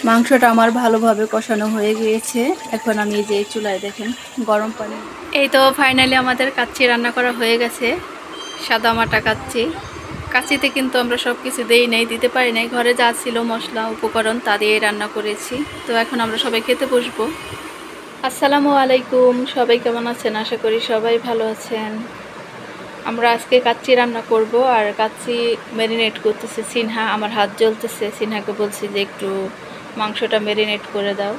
মাংসটা আমার ভালোভাবে কষানো হয়ে গিয়েছে। এখন আমি এই যে চুলায় দেখেন গরম পানি, এই তো ফাইনালি আমাদের কাচ্চি রান্না করা হয়ে গেছে। সাদা মাটা কাচ্চি। কাচ্চিতে কিন্তু আমরা সব কিছু দিতে পারি নাই, ঘরে যা ছিল মশলা উপকরণ তা দিয়ে রান্না করেছি। তো এখন আমরা সবাই খেতে বসবো। আসসালামু আলাইকুম, সবাই কেমন আছেন? আশা করি সবাই ভালো আছেন। আমরা আজকে কাচ্চি রান্না করব, আর কাচ্চি ম্যারিনেট করতেছে সিনহা। আমার হাত জ্বলতেছে, সিনহাকে বলছি যে একটু মাংসটা ম্যারিনেট করে দাও।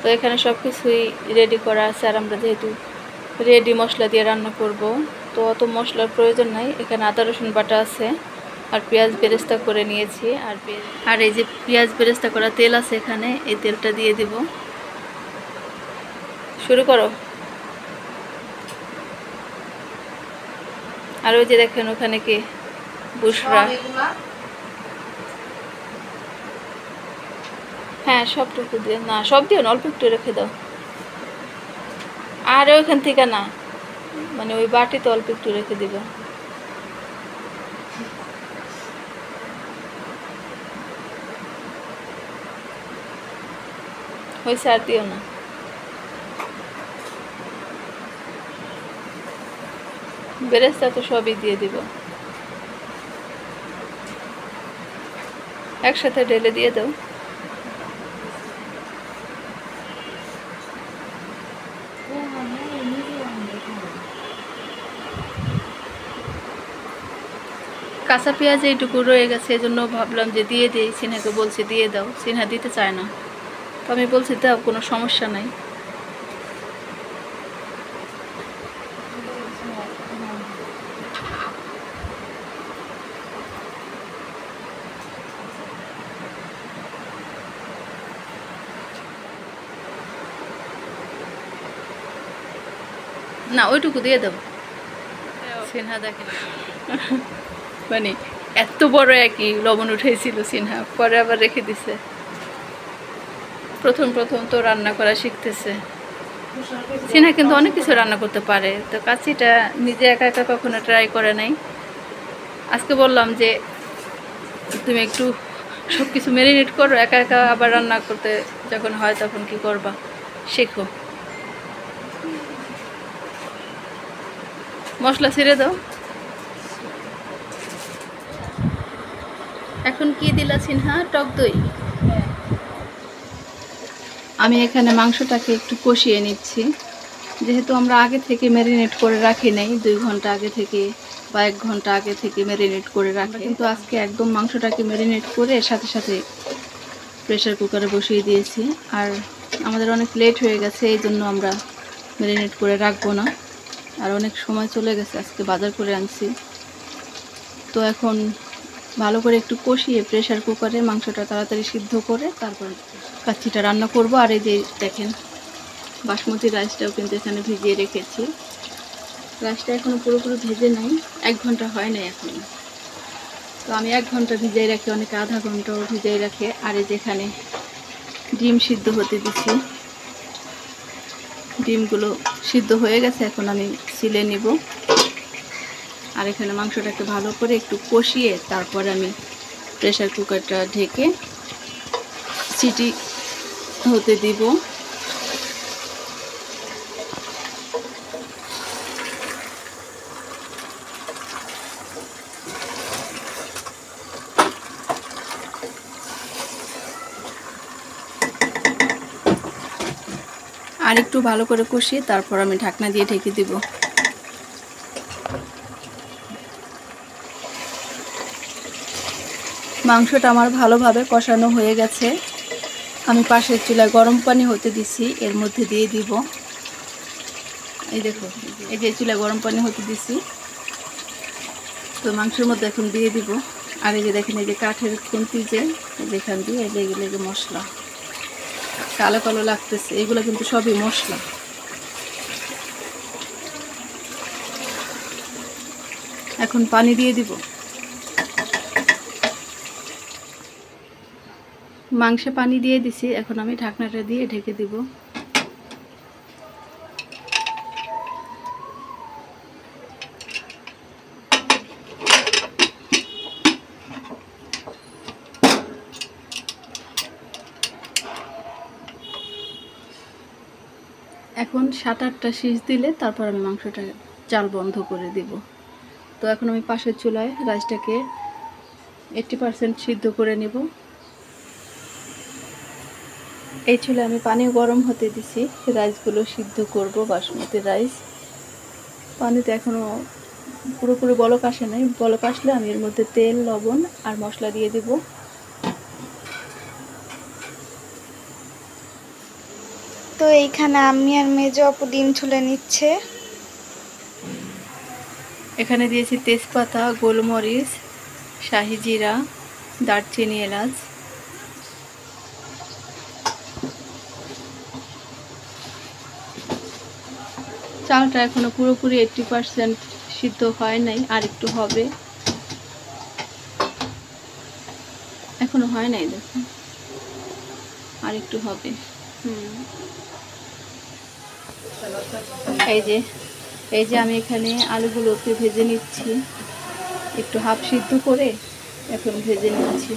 তো এখানে সব কিছুই রেডি করা আছে, আর আমরা যেহেতু রেডি মশলা দিয়ে রান্না করব, তো অত মশলার প্রয়োজন নাই। এখানে আদা রসুন বাটা আছে, আর পেঁয়াজ বেরেস্তা করে নিয়েছি। আর এই যে পেঁয়াজ বেরেস্তা করা তেল আছে এখানে, এই তেলটা দিয়ে দিব। শুরু করো। আর ওই যে দেখেন ওখানে কি বুশরা। হ্যাঁ সবটুকু দিয়ে না, সব দিও না, অল্প একটু রেখে দাও। আর ওইখান থেকে না, মানে ওই বাটিতে অল্প একটু রেখে দিবা। হয়েছে, আর দিও না। বেরেস্তা তো সবই দিয়ে দিব, একসাথে ঢেলে দিয়ে দাও। কাঁচা পেঁয়াজ এইটুকু রয়ে গেছে, এই জন্য ভাবলাম যে দিয়ে দিই। সিনহাকে বলছি দিয়ে দাও, সিনহা দিতে চায় না। তো আমি বলছি দাও, কোনো সমস্যা নাই। না ওইটুকু দিয়ে দাও। সিনহা দেখেন মানে এত বড় একই লবণ উঠেছিল সিনহা, পরে আবার রেখে দিছে। প্রথম প্রথম তো রান্না করা শিখতেছে সিনহা, কিন্তু অনেক কিছু রান্না করতে পারে। তো কাচ্চিটা নিজে একা একা কখনো ট্রাই করে নাই। আজকে বললাম যে তুমি একটু সব কিছু ম্যারিনেট করো, একা একা আবার রান্না করতে যখন হয় তখন কি করবা, শেখো। মশলা ছেড়ে দাও। এখন কি দিলা সিনহা? টক দই। আমি এখানে মাংসটাকে একটু কষিয়ে নিচ্ছি, যেহেতু আমরা আগে থেকে ম্যারিনেট করে রাখি নাই, 2 ঘন্টা আগে থেকে বা 1 ঘন্টা আগে থেকে ম্যারিনেট করে রাখি। কিন্তু আজকে একদম মাংসটাকে ম্যারিনেট করে সাথে সাথে প্রেসার কুকারে বসিয়ে দিয়েছি। আর আমাদের অনেক লেট হয়ে গেছে, এই জন্য আমরা ম্যারিনেট করে রাখবো না। আর অনেক সময় চলে গেছে, আজকে বাজার করে আনছি। তো এখন ভালো করে একটু কষিয়ে প্রেসার কুকারে মাংসটা তাড়াতাড়ি সিদ্ধ করে তারপর কাচ্চিটা রান্না করব। আর এই যে দেখেন বাসমতি রাইসটাও কিন্তু এখানে ভিজিয়ে রেখেছি। রাইসটা এখনও পুরোপুরি ভেজে নাই, 1 ঘন্টা হয় নাই এখনো। তো আমি 1 ঘন্টা ভিজিয়ে রাখি, অনেকে আধা ঘন্টাও ভিজিয়ে রাখে। আর এই যেখানে ডিম সিদ্ধ হতে দিচ্ছি, ডিমগুলো সিদ্ধ হয়ে গেছে, এখন আমি ছিলে নিব। আর এখানে মাংসটাকে ভালো করে একটু কষিয়ে তারপরে আমি প্রেসার কুকারটা ঢেকে সিটি হতে দিব। আর একটু ভালো করে কষিয়ে তারপর আমি ঢাকনা দিয়ে ঢেকে দিব। মাংসটা আমার ভালোভাবে কষানো হয়ে গেছে। আমি পাশের চুলায় গরম পানি হতে দিছি, এর মধ্যে দিয়ে দিব। এই দেখো, এই যে চুলায় গরম পানি হতে দিছি, তো মাংসের মধ্যে এখন দিয়ে দিব। আর এই যে দেখেন, এই যে কাঠের খুন্তি যে যেখান দিয়ে লেগে লেগে মশলা কালো কালো লাগতেছে, এগুলো কিন্তু সবই মশলা। এখন পানি দিয়ে দিব। মাংসে পানি দিয়ে দিছি, এখন আমি ঢাকনাটা দিয়ে ঢেকে দিব। এখন 7-8টা শীষ দিলে তারপর আমি মাংসটা জাল বন্ধ করে দিব। তো এখন আমি পাশের চুলায় রাইসটাকে 80% সিদ্ধ করে নেব। এই চুলায় আমি পানি গরম হতে দিছি, রাইসগুলো সিদ্ধ করব, বাসমতি রাইস। পানিতে এখনও পুরোপুরি বলক আসে নাই, বলক আসলে আমি এর মধ্যে তেল, লবণ আর মশলা দিয়ে দিব। তো এইখানে আমি আর মেজো আপু ডিম ছুলে নিচ্ছে। এখানে দিয়েছি তেজপাতা, গোলমরিচ, শাহি জিরা, দারচিনি, এলাচ। চালটা এখনো পুরোপুরি 80% সিদ্ধ হয় নাই, আর একটু হবে, এখনো হয় নাই, দেখুন আর একটু হবে। এই যে আমি এখানে আলুগুলোকে ভেজে নিচ্ছি, একটু হাফ সিদ্ধ করে এখন ভেজে নিচ্ছি।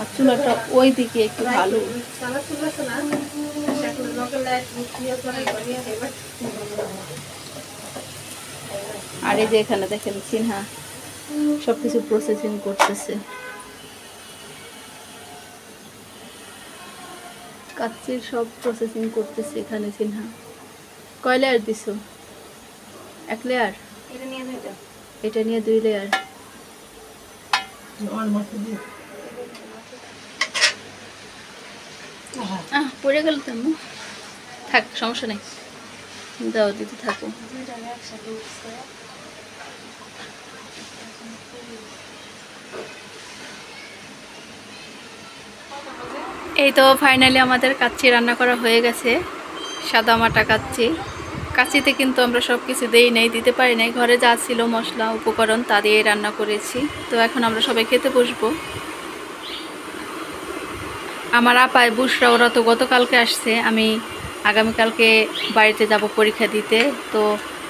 আর চুলাটা ওই দিকে একটু ভালো। আর এই যে এখানে দেখেন সিনহা সবকিছু প্রসেসিং করতেছে, কাচ্চির সব প্রসেসিং করতেছে এখানে সিনহা। কয় লেয়ার দিছো? 1 লেয়ার? এটা নিয়ে 2 লেয়ার। পড়ে গেল তো, থাক সমস্যা নেই, দাও দিতে থাকো। এই তো ফাইনালি আমাদের কাচ্চি রান্না করা হয়ে গেছে, সাদা মাটা কাচ্চি। কাচ্চিতে কিন্তু আমরা সব কিছু দিই নাই, দিতে পারি নাই, ঘরে যা ছিল মশলা উপকরণ তা দিয়ে রান্না করেছি। তো এখন আমরা সবাই খেতে বসবো। আমার আপায় বুসরা ওরা তো গতকালকে আসছে, আমি আগামীকালকে বাড়িতে যাব পরীক্ষা দিতে। তো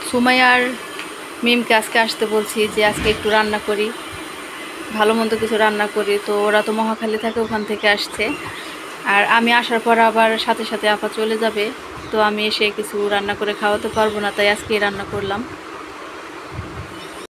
সুমাইয়ার মিমকে আজকে আসতে বলছি যে আজকে একটু রান্না করি, ভালো মন্দ কিছু রান্না করি। তো ওরা তো মহাখালী থাকে, ওখান থেকে আসছে। আর আমি আসার পর আবার সাথে সাথে আপা চলে যাবে, তো আমি এসে কিছু রান্না করে খাওয়াতে পারবো না, তাই আজকেই রান্না করলাম।